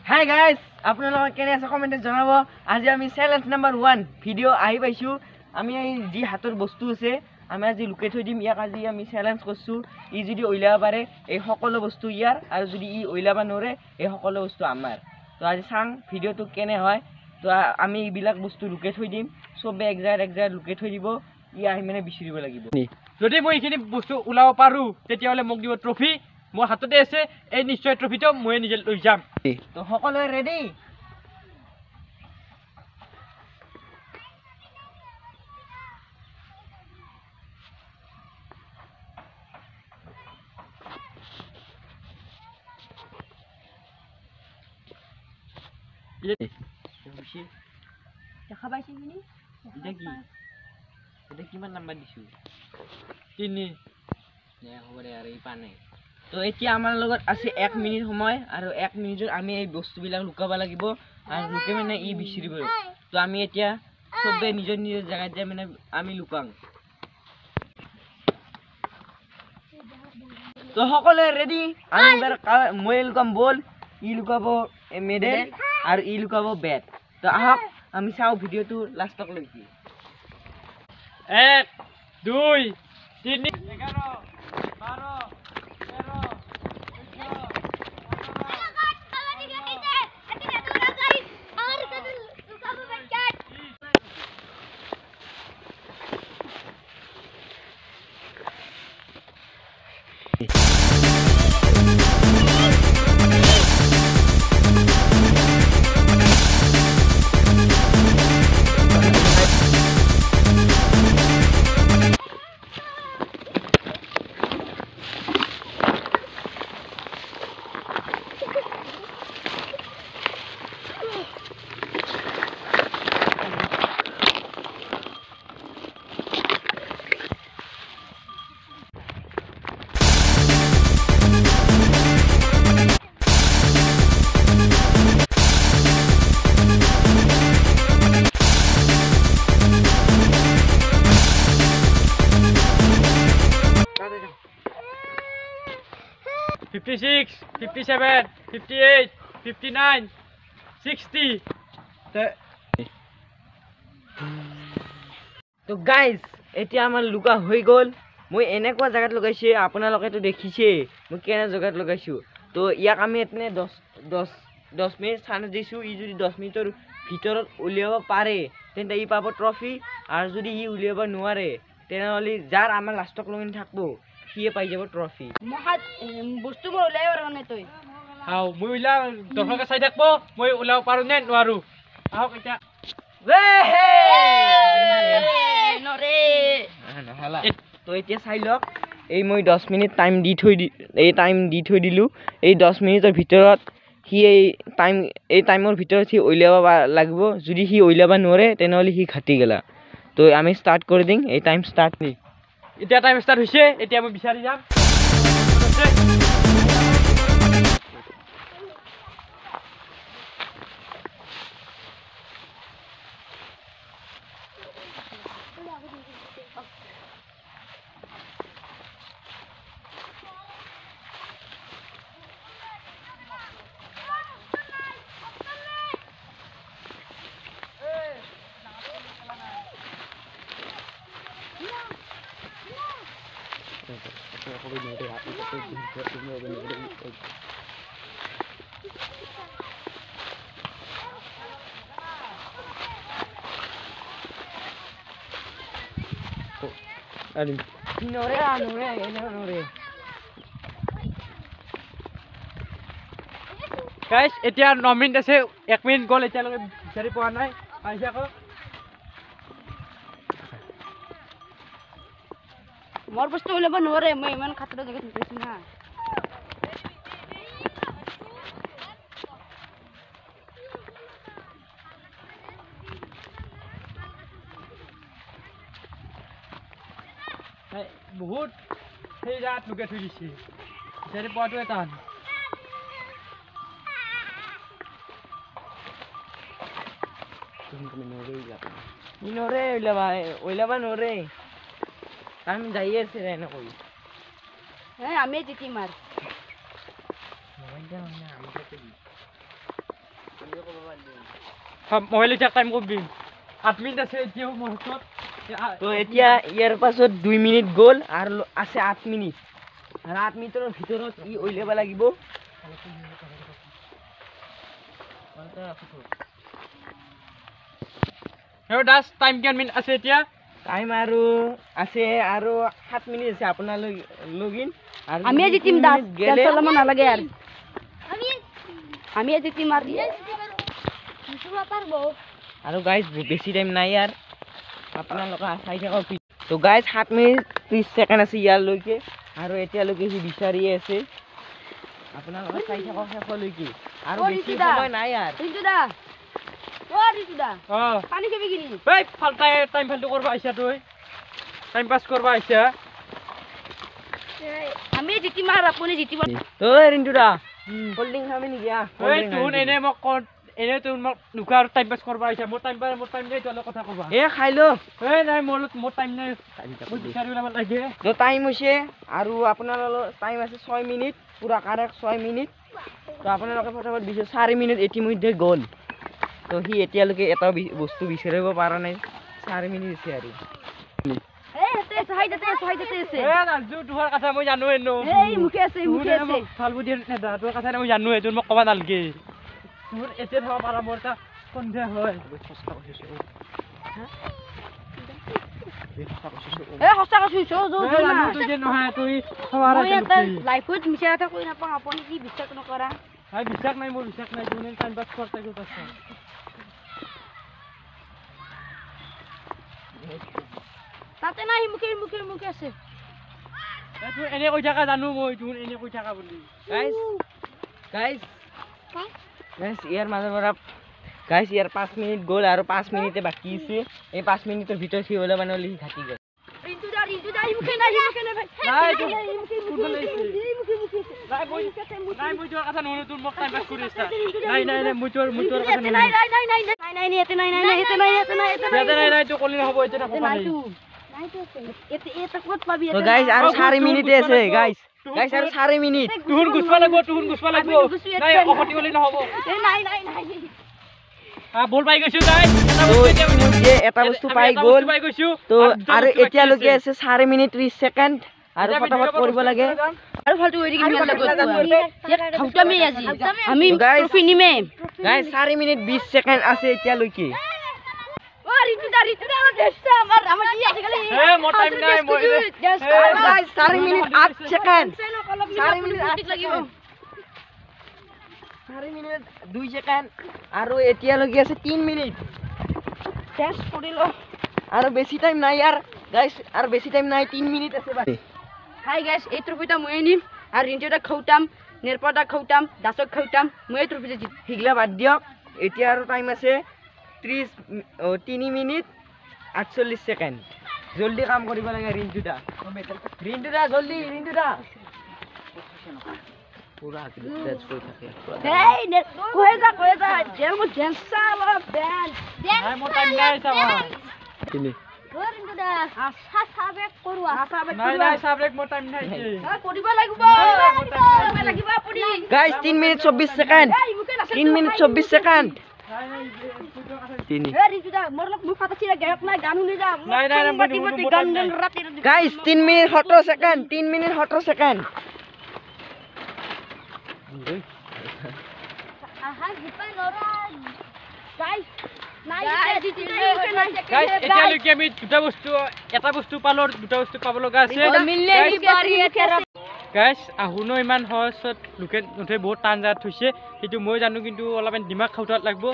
Hi guys, আপোনালোকে কেনে আছে কমেণ্টত জনাব। আজি আমি চেলেঞ্জ নাম্বাৰ 1 ভিডিঅ' আহি পাইছোঁ। আমি এই যি হাতৰ বস্তু আছে আমি আজি লুকাই থৈ দিম। ইয়াক আজি আমি চেলেঞ্জ কৰিছোঁ। ই যদি ওলাব পাৰে এই সকলো বস্তু ইয়াৰ, আৰু যদি ই ওলাব নোৱাৰে এই সকলো বস্তু আমাৰ। তো আজি চাং ভিডিঅ'টো কেনে হয়। তো আমি এইবিলাক বস্তু লুকাই থৈ দিম, চবে এক জেগাত লুকাই থৈ দিব। ই আহি মানে বিচাৰিব লাগিব। যদি মই এইখিনি বস্তু ওলাব পাৰোঁ তেতিয়াহ'লে মোক দিব ট্ৰফি। মোৰ হাততে আছে, এই নিশ্চয় ট্ৰফিটো মই নিজে লৈ যাম। তো সকলোৱে ৰেডি? দেখা পাইছে কি? এটা কিমান নাম্বাৰ দিছোঁ? 3 হ'ব দে আৰু এই পানে। তো এতিয়া আমাৰ লগত আছে 1 মিনিট সময়, আৰু 1 মিনিটত আমি এই বস্তুবিলাক লুকাব লাগিব, আৰু লুকাই মানে ই বিচাৰিব। তো আমি এতিয়া চবে নিজৰ নিজৰ জেগাত যাই মানে আমি লুকাম। তো সকলোৱে ৰেডি? আমি এবাৰ মই লুকাম বল, ই লুকাব মেডেল, আৰু ই লুকাব বেট। তো আহক আমি চাওঁ ভিডিঅ'টো লাষ্টক লৈকে। 1 2 3 11 12 56 57 58 59 60। তো গাইজ এতিয়া আমাৰ লুকা হৈ গ'ল। মই এনেকুৱা জেগাত লগাইছে, আপোনালোকেতো দেখিছে মই কেনে জেগাত লগাইছোঁ। তো ইয়াক আমি এনে 10 মিনিট চান্স দিছোঁ। ই যদি 10 মিনিটৰ ভিতৰত উলিয়াব পাৰে তেন্তে ই পাব ট্ৰফি, আৰু যদি ই উলিয়াব নোৱাৰে তেনেহ'লে যাৰ আমাৰ লাষ্টক লগিন থাকিব সিয়ে পাই যাব ট্ৰফি। বস্তু মই ওলাই পাৰা নাই তই। মই ওলাও, দৰ্শকে চাই থাকিব মই ওলাব পাৰোঁ নে নোৱাৰোঁ। আহক এতিয়া। তো এতিয়া চাই লওক, এই মই 10 মিনিট টাইম দি থৈ দিলোঁ। এই 10 মিনিটৰ ভিতৰত সি এই টাইমৰ ভিতৰত সি উলিয়াব লাগিব। যদি সি উলিয়াব নোৱাৰে তেনেহ'লে সি ঘাটি গেলা। তো আমি ষ্টাৰ্ট কৰি দিম। এই টাইম ষ্টাৰ্ট নি এতিয়া টাইম ষ্টাৰ্ট হৈছে। এতিয়া মই বিচাৰি যাম। গাইজ এতিয়া 9 মিনিট আছে, 1 মিনিট গ'ল, এতিয়ালৈকে বিচাৰি পোৱা নাই। আহিছে আকৌ। মোৰ বস্তু ওলাব নোৱাৰে, মই ইমান খাতৰা জেগাত লুকাইছোঁ না। বহুত সেই জেগাত লুকাই থৈ দিছে, বিচাৰি পোৱাটোৱে টান। নৰে ওলাবা নৰে। আমি যাই আছে এনেকৈ। আমি জিতিম আৰু। মোবাইল এতিয়া টাইম কবি 8 মিনিট আছে এতিয়াও মোৰ হাতত তো এতিয়া ইয়াৰ পাছত 2 মিনিট গ'ল আৰু আছে 8 মিনিট আৰু 8 মিনিটৰ ভিতৰত ই উলিয়াব লাগিব হেৰ দাস টাইম কিমান মিনিট আছে এতিয়া টাইম আৰু আছে আৰু 7 মিনিট আছে আপোনাৰ লগিন আৰু আমি জিতিম দাস টেনচন ল'ব নালাগে আৰু আমি জিতিম আৰু আৰু গাইজ বেছি টাইম নাই ইয়াৰ আপোনালোকে চাই থাকক তো গাইজ 7 মিনিট 30 ছেকেণ্ড আছে ইয়াৰলৈকে আৰু এতিয়ালৈকে সি বিচাৰিয়ে আছে আপোনালোকে চাই থাকক শেষলৈকে আৰু বেছি সময় নাই ইয়াৰ পানী খাবি কিনি এই টাইম ফালতু কৰিব আহিছা তই টাইম পাছ কৰিব আহিছা আমি জিতিম আৰু আপুনি জিতিব ঐ ৰিণ্টু দা কল্ড ড্ৰিংক খাবি নেকি এই তুন এনে মোক এনে তুন মোক নুকা আৰু টাইম পাছ কৰিব আহিছা মোৰ টাইম নাই তলে কথা ক'বা এ খাই লো এই নাই মোৰ টাইম নাই মই বিচাৰি ওলাব লাগে তো টাইম হৈছে আৰু আপোনালোকৰ টাইম আছে 6 মিনিট পুৰা কাৰেক্ট 6 মিনিট তো আপোনালোকে ফটাফট দিছে 4 মিনিট ইতিমধ্যে গ'ল তো সি এতিয়ালৈকে এটা বস্তু বিচাৰিব পৰা নাই 4 মিনিট আছে আৰু এই নাজু তোমাৰ কথা মই জানো এনো মুখে আছে ভাল বুদ্ধি নেদা তোৰ কথা মই জানো তোৰ মোক ক'ব নালাগে তোৰ এতিয়া থ'ব পাৰা মোৰ এটা সন্দেহ হয় সঁচা কৈছো নহয় তুই লাইফত মিছা কথা কৈ নাপাওঁ আপুনি কি বিশ্বাস নকৰা বিশ্বাস নাই মোৰ বিশ্বাস নাই তুমি টাইম পাছ কৰতে গ'ত আছে তাতে নাই মুখে আছে তুই এনে কৈ থাকা জানো মই তুই এনে কৈ থাকা বুলি গাইজ ইয়াৰ মাজৰ পৰা গাইজ ইয়াৰ 5 মিনিট গ'ল আৰু 5 মিনিটে বাকী আছে এই 5 মিনিটৰ ভিতৰত সি হ'লে মানে সি ঘাটি গ'ল নাই মই তোৰ কথা নুশুনো তোৰ মোক টাইম পাছ কৰি আছা নাই মই তোৰ কথা নুশুনো নাই তোৰ কলি নহ'ব এতিয়া তো গাইজ আৰু 4 মিনিটে আছে গাইজ আৰু 4 মিনিট তুহুন গুছবা লাগব নাই অখতি কলি নহ'ব বল পাই গৈছো গাইজ এটা বস্তু পাই গ'ল পাই গৈছো তো আৰু এতিয়ালৈকে আছে 4 মিনিট 30 ছেকেণ্ড আৰু ফটাফট কৰিব লাগে আৰু ফালতু হৈ আমি ট্ৰফি নিমে গাইজ 4 মিনিট 20 ছেকেণ্ড আছে এতিয়ালৈকে মোৰ টাইম নাই মই guys 4 minute 8 second 4 minute 2 second আৰু এতিয়ালৈকে আছে 3 মিনিট টেষ্ট কৰিলো আৰু বেছি টাইম নাই ইয়াৰ গাইজ আৰু বেছি টাইম নাই 3 মিনিট আছে বাকি হাই গাইস এই ট্রফিটা মই নিম আর রিন্টুটা খাওতাম নিরপটা খাওতাম দাসক খাওতাম মই ট্রফিটা জিত হিগলা বাদ দিয়ক এতিয়া আৰু টাইম আছে 3 মিনিট 48 ছেকেণ্ড জলদি কাম কৰিব লাগে ৰিন্টুদা জলদি ৰিন্টুদা পুৰা টেচ কৰি থাকে এই নে কই যা জেল মো জেনসা লা ব্যান্ড নাই মোৰ টাইম নাই চাবা তিনি ৰিন্টুটা আশা সাবে কৰুয়া নাই সাবলেক মোৰ টাইম নাই কৰিব লাগিব পড়ি guys 3 minute 24 second 3 minute 24 second তিনি এ রিন্টুটা মোরলক মুখ ফাটা ছিড়া গায়ক না গান শুনি যা নাই গান রাতে guys 3 minute 17 second 3 minute 17 second আহা জিপাই নরা গাইস গাইস এতিয়ালৈকে আমি এটা বস্তু পালো দুটা বস্তু পাব লগা আছে গাইস আহুনো ইমান সহজত লোকে নুঠে বহুত টান জাত থৈছে সেইটো মই জানো কিন্তু অলপমান দিমাগ খাওঁতাত লাগব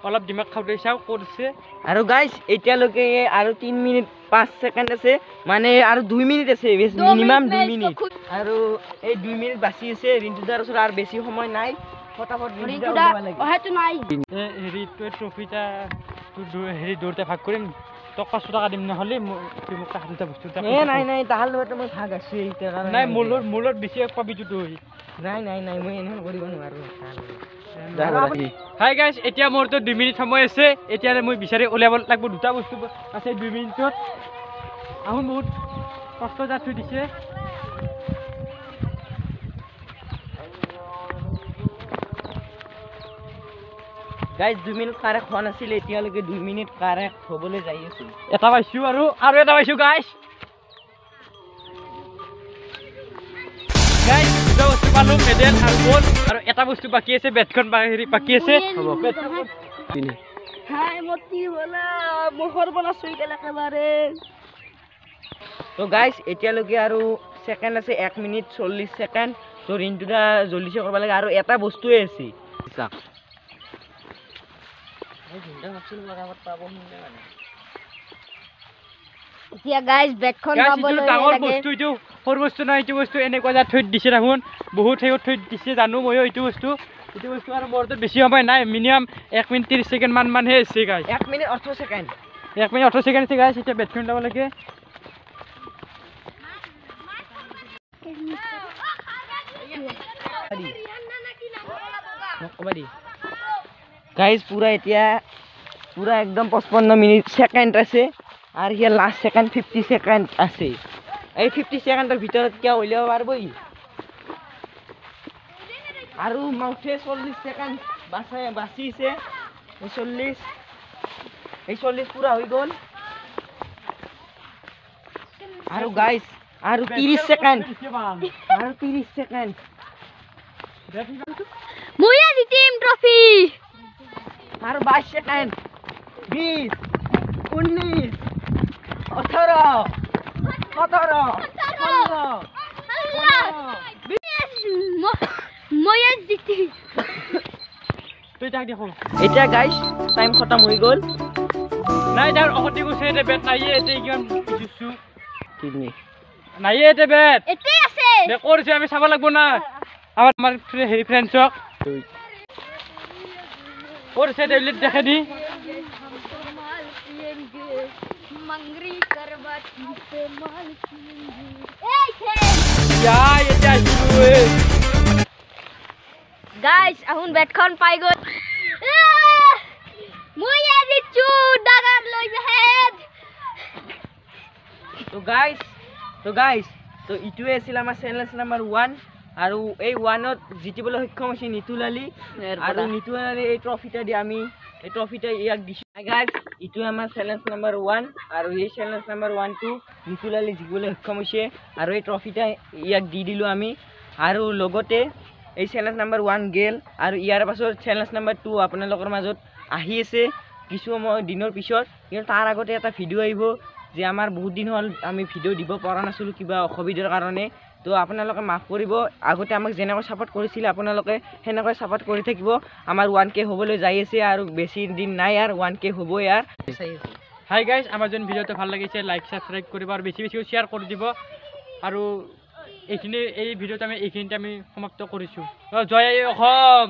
অলপ দিমাগ খাওঁতে চাওঁ ক'ত আছে আৰু গাইস এতিয়ালৈকে আৰু 3 মিনিট 5 ছেকেণ্ড আছে মানে আৰু 2 মিনিট আছে মিনিমাম 2 মিনিট আৰু এই 2 মিনিট বাকি আছে ৰিন্টুদাৰ ওচৰত আৰু বেছি সময় নাই ফটাফট ৰিন্টুদা হয়তো নাই হেৰি তোৰ ট্ৰফিটা তোৰ হেৰি দৌৰতে ভাগ কৰিম তোক 500 টাকা দিম নহ'লে তুই মোক কাহ দুটা বস্তু নাই তাহাল লগতে মই ভাগ আছো এইটা নাই মূলত বেছি পাবি তুই নাই মই এনেও কৰিব নোৱাৰো হাই গাইস এতিয়া মোৰতো 2 মিনিট সময় আছে এতিয়া মই বিচাৰি উলিয়াব লাগিব দুটা বস্তু আছে 2 মিনিটত আহুন বহুত কষ্ট যা থৈ দিছে গাইজ 2 মিনিট কাৰেক্ট হোৱা নাছিলে, এতিয়ালৈকে 2 মিনিট কাৰেক্ট হ'বলৈ যাই আছে। এটা পাইছোঁ আৰু এটা পাইছোঁ গাইছ। গাইছ দুটা বস্তু পালোঁ, মেডেল আৰু বল, আৰু এটা বস্তু বাকী আছে, বেটখন বাকী আছে। হ'ব তো গাইজ এতিয়ালৈকে আৰু ছেকেণ্ড আছে 1 মিনিট 40 ছেকেণ্ড। তো ৰিণ্টুদা জল্দিছে কৰিব লাগে, আৰু এটা বস্তুৱে আছে। এতিয়া গাইজ বেটখন পাবলৈ ডাঙৰ লাগে। বস্তু এইটো সৰু বস্তু নহয়, এইটো বস্তু এনেকুৱা যে থৈ দিছে দেখোন, বহুত হেৰিত থৈ দিছে জানো ময়ো। এইটো বস্তু আৰু মোৰতো বেছি সময় নাই, মিনিমাম 1 মিনিট 30 ছেকেণ্ড মানহে আছে guys. 1 minute 18 second. 1 minute 18 second আছে গাইজ। এতিয়া বেটখন যাব লাগে। গাইজ পুৰা এতিয়া পুৰা একদম 55 মিনিট ছেকেণ্ড আছে, আৰু ইয়াৰ লাষ্ট ছেকেণ্ড 50 ছেকেণ্ড আছে। এই 50 ছেকেণ্ডৰ ভিতৰত কিয় উলিয়াব পাৰিবই, আৰু মাউথে 40 ছেকেণ্ড বাচিছে। 40 পুৰা হৈ গ'ল। আৰু গাইজ আৰু 30 ছেকেণ্ড, আৰু 30 ছেকেণ্ড। মইয়ে জিতিম ট্ৰফি। আৰু 22 ছেকেণ্ড, 20, 19, 18, 17, 16, মইয়ে জিতিম। তই তাক দেখো। এতিয়া গাইজ টাইম খতম হৈ গ'ল। নাই তাৰ অসতি গৈছে, এতিয়া বেট নাইয়ে, এতিয়া কিমান পিছিছোঁ কিডনী নাইয়ে, এতিয়া বেট এতে আছে। কৰিছে, আমি চাব লাগিব না আমাৰ হেৰি ফ্ৰেণ্ডছক। কৰিছে ডেইলিত দেখে দি গাইজ আহুন বেটখন পাই গ'ল। মইয়ে জিতছো, ডাঙৰ লৈ বেহেদ। তো গাইজ তো ইটোৱে আছিল আমাৰ চেলেঞ্জ নাম্বাৰ 1, আৰু এই 1ত জিতিবলৈ সক্ষম হৈছে নিতুল আলী, আৰু নিতুল আলী এই ট্ৰফিটা দি আমি এই ট্ৰফিটা ইয়াক দিছোঁ। গাইজ ইটোৱে আমাৰ চেলেঞ্জ নাম্বাৰ 1, আৰু এই চেলেঞ্জ নাম্বাৰ 1টো নিতুল আলী জিকিবলৈ সক্ষম হৈছে, আৰু এই ট্ৰফিটা ইয়াক দি দিলোঁ আমি। আৰু লগতে এই চেলেঞ্জ নাম্বাৰ 1 গেল, আৰু ইয়াৰ পাছত চেলেঞ্জ নাম্বাৰ 2 আপোনালোকৰ মাজত আহি আছে কিছু দিনৰ পিছত। কিন্তু তাৰ আগতে এটা ভিডিঅ' আহিব যে আমাৰ বহুত দিন হ'ল আমি ভিডিঅ' দিব পৰা নাছিলোঁ কিবা অসুবিধাৰ কাৰণে। তো আপোনালোকে মাফ কৰিব, আগতে আমাক যেনেকৈ ছাপোৰ্ট কৰিছিলে আপোনালোকে সেনেকৈ ছাপোৰ্ট কৰি থাকিব। আমাৰ 1K হ'বলৈ যাই আছে, আৰু বেছি দিন নাই, আৰু 1K হ'ব ইয়াৰ। হাই গাইজ, আমাৰ যোন ভিডিঅ'টো ভাল লাগিছে লাইক ছাবস্ক্ৰাইব কৰিব, আৰু বেছি শ্বেয়াৰ কৰি দিব। আৰু এই ভিডিঅ'টো আমি এইখিনিতে আমি সমাপ্ত কৰিছোঁ। জয় অসম।